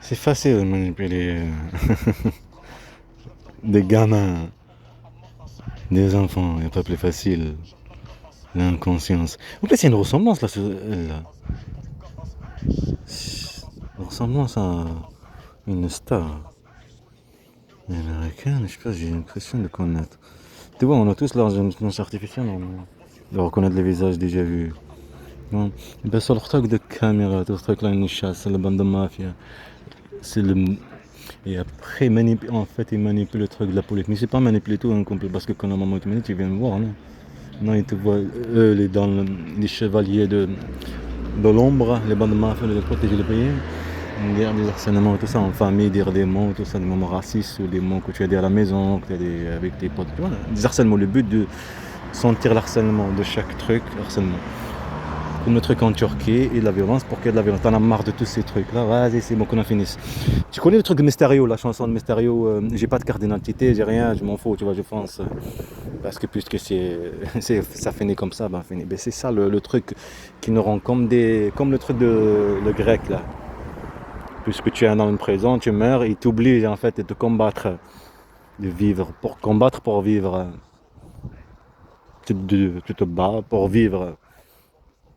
C'est facile de manipuler des gamins, des enfants, il n'y a pas plus facile. L'inconscience. En plus, il y a une ressemblance là, sur elle. Là. Une ressemblance à une star américaine, je sais pas, j'ai l'impression de connaître. Tu vois, on a tous l'intelligence artificielle, de reconnaître les visages déjà vus. Non. Et ben, sur le truc de caméra, tout ce truc là, une chasse, c'est la bande de mafia. C'est le. Et après, en fait, il manipule le truc de la police. Mais c'est pas manipuler tout un complet, parce que quand la maman te manipule, tu viens me voir, non? Non, ils te voient, eux, les chevaliers de l'ombre, les bandes de mafia, de protéger le pays. Dire des harcèlements et tout ça en famille, dire des mots, tout ça, des mots racistes ou des mots que tu as dit à la maison, que tu as dit avec tes potes. Voilà, des harcèlements, le but de sentir l'harcèlement de chaque truc, harcèlement. Comme le truc en Turquie et de la violence, pour qu'il y ait de la violence. T'en as marre de tous ces trucs-là, vas-y, c'est bon qu'on en finisse. Tu connais le truc de Mysterio, la chanson de Mysterio, j'ai pas de carte d'identité, j'ai rien, je m'en fous, tu vois, je pense. Parce que puisque ça finit comme ça, ben finit. Ben, c'est ça le truc qui nous rend comme le truc de le grec là. Puisque tu es dans une prison, tu meurs, il t'oblige en fait de te combattre, de vivre, pour combattre pour vivre. Tu te bats pour vivre.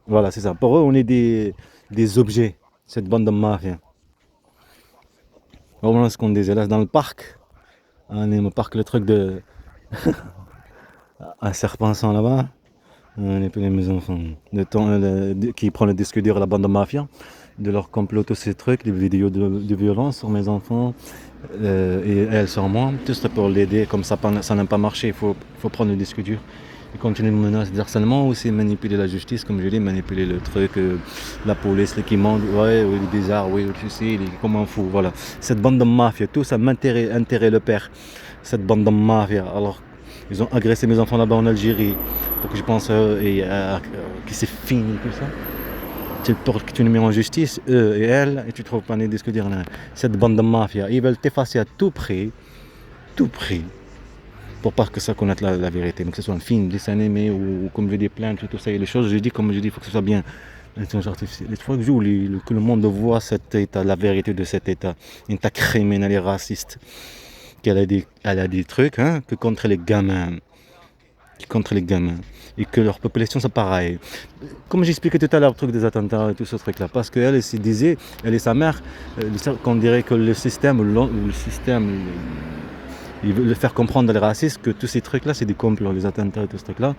Voilà, c'est ça. Pour eux, on est des objets, cette bande de mafia. Voilà ce qu'on disait là, dans le parc. On est au parc, le truc de. Un serpent sans là-bas. On est plus les maisons enfants. Qui prend le disque dur à la bande de mafia. De leur complot, tous ces trucs, des vidéos de violence sur mes enfants. Et elle sur moi. Tout ça pour l'aider. Comme ça n'a pas marché, il faut prendre le disque dur. Et continuer de menacer harcèlement, aussi manipuler la justice, comme je dis, manipuler le truc, la police, les qui mentent, ouais, oui, les bizarres, oui, tu sais, comment fou, voilà. Cette bande de mafia, tout ça m'intéresse le père, cette bande de mafia. Alors, ils ont agressé mes enfants là-bas en Algérie, pour que je pense que c'est fini, tout ça. Pour que tu les mets en justice, eux et elle, et tu trouves pas de ce que dire là. Cette bande de mafia, ils veulent t'effacer à tout prix, pour pas que ça connaisse la vérité. Donc que ce soit un film, dessin animé ou comme je dis plaintes, tout ça, et les choses, je dis comme je dis, il faut que ce soit bien. L'intelligence artificielle. Il faut que le monde voit cet état, la vérité de cet état, un état criminel et raciste. Elle a des trucs que contre les gamins. Et que leur population c'est pareil. Comme j'expliquais tout à l'heure le truc des attentats et tout ce truc là, parce qu'elle se disait, elle et sa mère, qu'on dirait que le système, ils veulent faire comprendre les racistes que tous ces trucs-là, c'est des complots, les attentats et tout ce truc-là.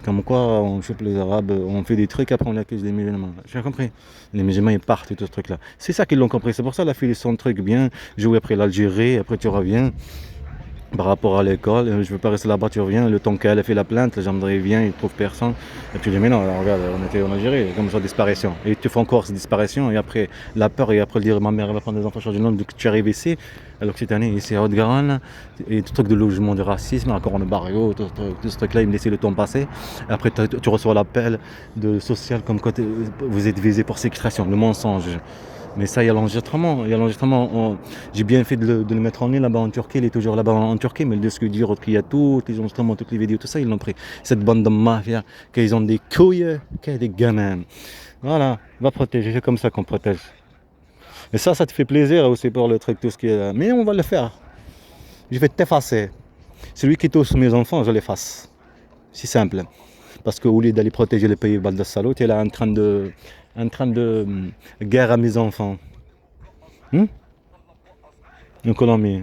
Comme quoi, on chope les Arabes, on fait des trucs, après on accuse les musulmans. J'ai compris. Les musulmans, ils partent et tout ce truc-là. C'est ça qu'ils l'ont compris. C'est pour ça la fille, son truc bien, jouer après l'Algérie, après tu reviens. Par rapport à l'école, je veux pas rester là-bas, tu reviens, le temps qu'elle a fait la plainte, la gendarmerie vient, il trouve personne. Et tu dis, mais non, regarde, on était en Algérie, comme ça, disparition. Et tu fais encore cette disparition, et après la peur, et après dire, ma mère va prendre des enfants chargés du nom, donc tu arrives ici, à l'Occitanie, ici à Haute-Garonne, et tout truc de logement, de racisme, encore en barrio, tout ce truc-là, il me laissait le temps passer. Et après, tu reçois l'appel de social comme quoi vous êtes visé pour séquestration, le mensonge. Mais ça, il y a l'enregistrement. J'ai bien fait de le mettre en ligne là-bas en Turquie. Il est toujours là-bas en Turquie. Mais le disque dur, il y a tous les enregistrements, toutes les vidéos, tout ça, ils l'ont pris. Cette bande de mafia, qu'ils ont des couilles, qu'ils ont des gamins. Voilà, va protéger. C'est comme ça qu'on protège. Et ça te fait plaisir aussi pour le truc, tout ce qui est là. Mais on va le faire. Je vais t'effacer. Celui qui touche mes enfants, je l'efface. C'est simple. Parce qu'au lieu d'aller protéger le pays, balle de salaud, tu es là en train de guerre à mes enfants. En Colombie.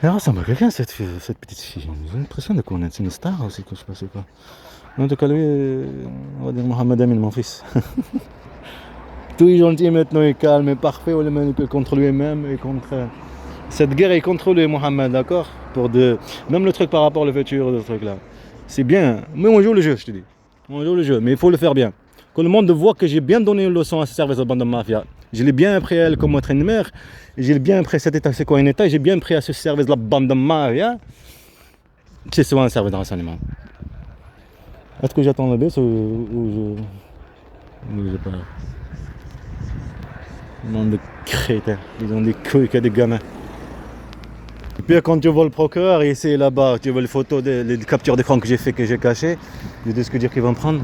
Elle ressemble à quelqu'un, cette petite fille. J'ai l'impression de connaître. C'est une star aussi, que je sais pas quoi. En tout cas, lui, on va dire Mohamed Amin, mon fils. Tout est gentil maintenant, il est calme et parfait. On le manipule contre lui-même et contre. Cette guerre est contre lui, Mohamed, d'accord? Même le truc par rapport au futur, ce truc-là. C'est bien, mais on joue le jeu, je te dis. On joue le jeu, mais il faut le faire bien. Que le monde voit que j'ai bien donné une leçon à ce service de bande de mafia. Je l'ai bien appris à elle comme être une mère. J'ai bien appris cet état, c'est quoi un état. J'ai bien appris à ce service de la bande de mafia. C'est souvent un service de renseignement. Est-ce que j'attends le bus ou je sais pas. Le monde de crétins. Ils ont des couilles que des gamins. Et puis quand tu vois le procureur ici là-bas, tu vois les photos des captures d'écran que j'ai fait, que j'ai caché, le disque dur qu'ils vont prendre.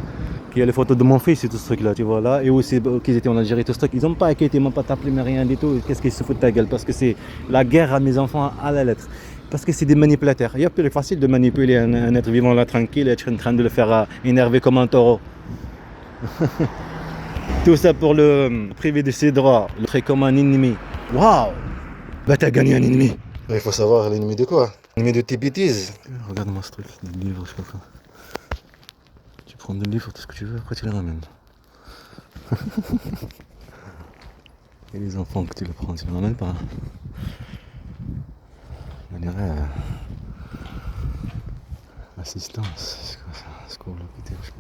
Il y a les photos de mon fils et tout ce truc là, tu vois là, et aussi qu'ils étaient en Algérie, tout ce truc. Ils n'ont pas inquiété, ils m'ont pas tapé, mais rien du tout. Qu'est-ce qu'ils se foutent de ta gueule? Parce que c'est la guerre à mes enfants à la lettre. Parce que c'est des manipulateurs. Il y a plus facile de manipuler un être vivant là tranquille et être en train de le faire énerver comme un taureau. Tout ça pour le priver de ses droits, le traiter comme un ennemi. Waouh! Bah t'as gagné un ennemi. Il faut savoir l'ennemi de quoi? L'ennemi de tes bêtises. Regarde-moi ce truc, des livres, je sais pas quoi. Tu prends des livres, tout ce que tu veux, après tu les ramènes. Et les enfants que tu les prends, tu les ramènes pas. On dirait assistance, c'est quoi ça? School hôpital, je sais pas.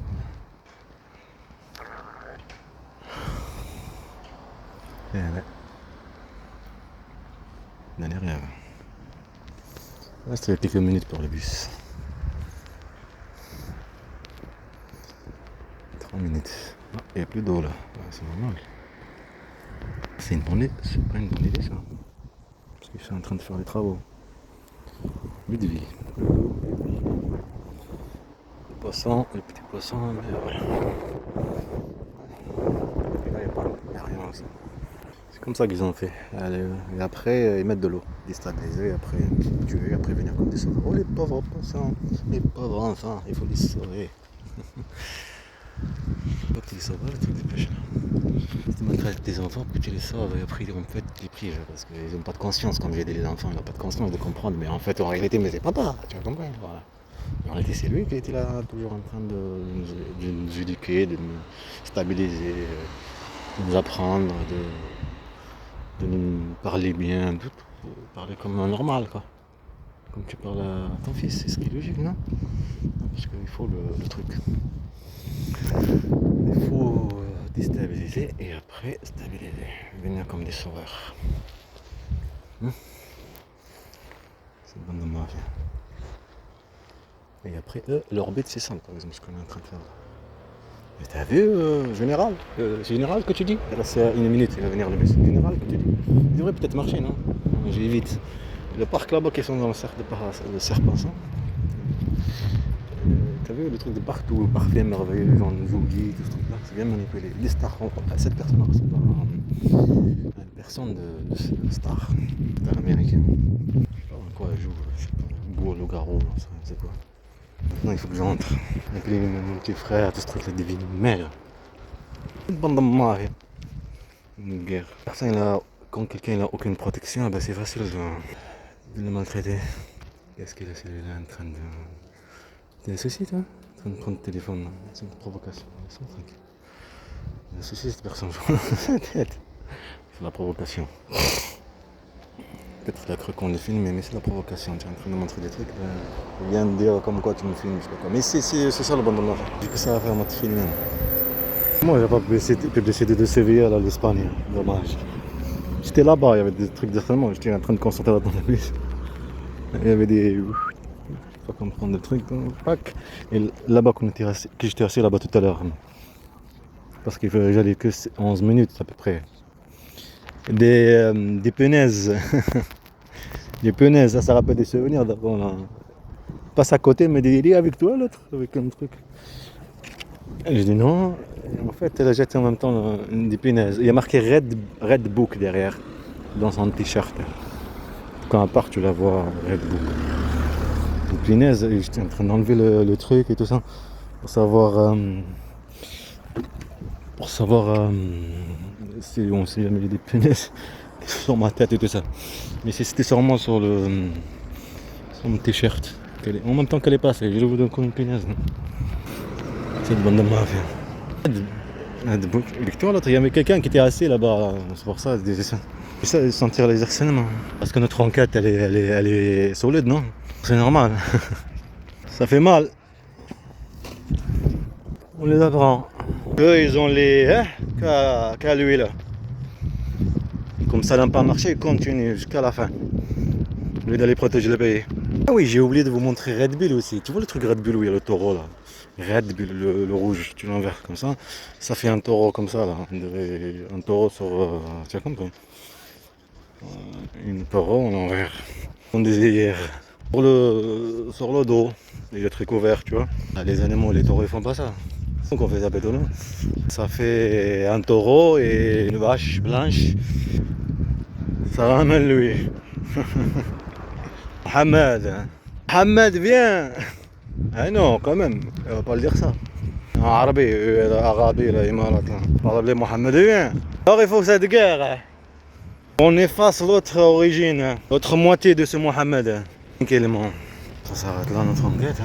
Eh ouais. Dernier rêve. Il reste quelques minutes pour le bus. 3 minutes. Ah, il n'y a plus d'eau là. Ouais, c'est normal. C'est une bonne idée. C'est pas une bonne idée ça. Parce qu'ils sont en train de faire les travaux. But de vie. Les poissons, les petits poissons, mais ouais. Et là, il n'y a rien aussi. C'est comme ça qu'ils ont fait. Allez, et après, ils mettent de l'eau, déstabiliser, après tuer, après venir comme des sauveurs. Oh les pauvres poissons, les pauvres enfants, il faut les sauver. Pas que tu les sauves, les trucs de pêche là. Si tu maltraites tes enfants, que tu les sauves et après en fait tu les prives parce qu'ils n'ont pas de conscience. Comme j'ai dit, les enfants, ils n'ont pas de conscience de comprendre, mais en fait en réalité, mais c'est papa, tu vas comprendre. Voilà. En réalité, c'est lui qui était là, toujours en train de nous éduquer, de nous stabiliser, de nous apprendre, de nous parler bien, de parler comme un normal, quoi. Comme tu parles à ton fils, c'est ce qui est logique, non? Parce qu'il faut le truc. Il faut déstabiliser et après stabiliser. Venir comme des sauveurs. C'est une bande de mafia. Et après, leur but c'est ça, par exemple, ce qu'on est en train de faire. Mais t'as vu, général général que tu dis? Il reste une minute, il va venir le bus. Général que tu dis? Il devrait peut-être marcher, non? J'évite. Le parc là-bas qui sont dans le cercle de Serpentin. T'as vu le truc de partout, parfait, merveilleux, genre Zougui, tout ce truc là, c'est bien manipulé. Les stars, cette personne ressemble à une personne de star américain. Je sais pas en quoi elle joue, je sais pas, Beau loup-garou, c'est quoi. Maintenant il faut que j'entre. Avec mon petit frère, tout ce truc là, divine mère. Une bande de marée. Une guerre. Personne là, quand quelqu'un n'a aucune protection, ben c'est facile de le maltraiter. Qu'est-ce qu'il a celui-là en train de. T'as des soucis toi? En train de prendre le téléphone, c'est une provocation. C'est un truc. Des soucis cette personne, je vois dans sa tête. C'est la provocation. Peut-être qu'il a cru qu'on le filme, mais c'est la provocation. Tu es en train de montrer des trucs. Il vient de dire comme quoi tu me filmes, je sais pas quoi. Mais c'est ça le bon moment. J'ai que ça à faire, moi, te filmer. Moi, j'ai pas publicité de Séville à l'Espagne. Dommage. J'étais là-bas, il y avait des trucs d'harcèlement. J'étais en train de concentrer dans le bus. Il y avait des. Pas comprendre le truc. Et là-bas, que j'étais assis là-bas tout à l'heure. Parce que j'allais que 11 minutes à peu près. Des punaises. Des punaises, ça rappelle des souvenirs d'avant là. Passe à côté, mais il est avec toi l'autre, avec un truc. Et je dis non. Et en fait, elle a jeté en même temps des punaises. Il y a marqué Red Book derrière, dans son t-shirt. Quand à part, tu la vois, Red Book. Des punaises, et j'étais en train d'enlever le truc et tout ça, pour savoir. Si on s'est jamais des punaises sur ma tête et tout ça. Mais c'était sûrement sur mon t-shirt. En même temps qu'elle est passée, je vous donne comme une punaise. C'est une bande de mafia. Avec toi l'autre, il y avait quelqu'un qui était assis là-bas, c'est pour ça, disait ça. Et ça, sentir les harcèlements. Parce que notre enquête, elle est solide, non? C'est normal. Ça fait mal. On les apprend. Eux, ils ont les... qu'à lui là. Comme ça n'a pas marché, ils continuent jusqu'à la fin. Au lieu d'aller protéger le pays. Ah oui, j'ai oublié de vous montrer Red Bull aussi. Tu vois le truc Red Bull où il y a le taureau là? Red Bull, le rouge, tu l'enverses comme ça. Ça fait un taureau comme ça là. Un taureau sur... tu as compris? Un taureau en envers. On disait hier. Sur le dos, il est très couvert, tu vois. Les animaux, les taureaux, ils font pas ça. Donc on fait ça béton. Ça fait un taureau et une vache blanche. Ça ramène lui. Mohamed. Mohamed, viens. Ah non, quand même, on va pas le dire ça. En arabe, arabe, parle Mohamed, viens. Alors il faut cette guerre. On efface l'autre origine, l'autre moitié de ce Mohamed. Tranquillement. Ça s'arrête là notre enquête.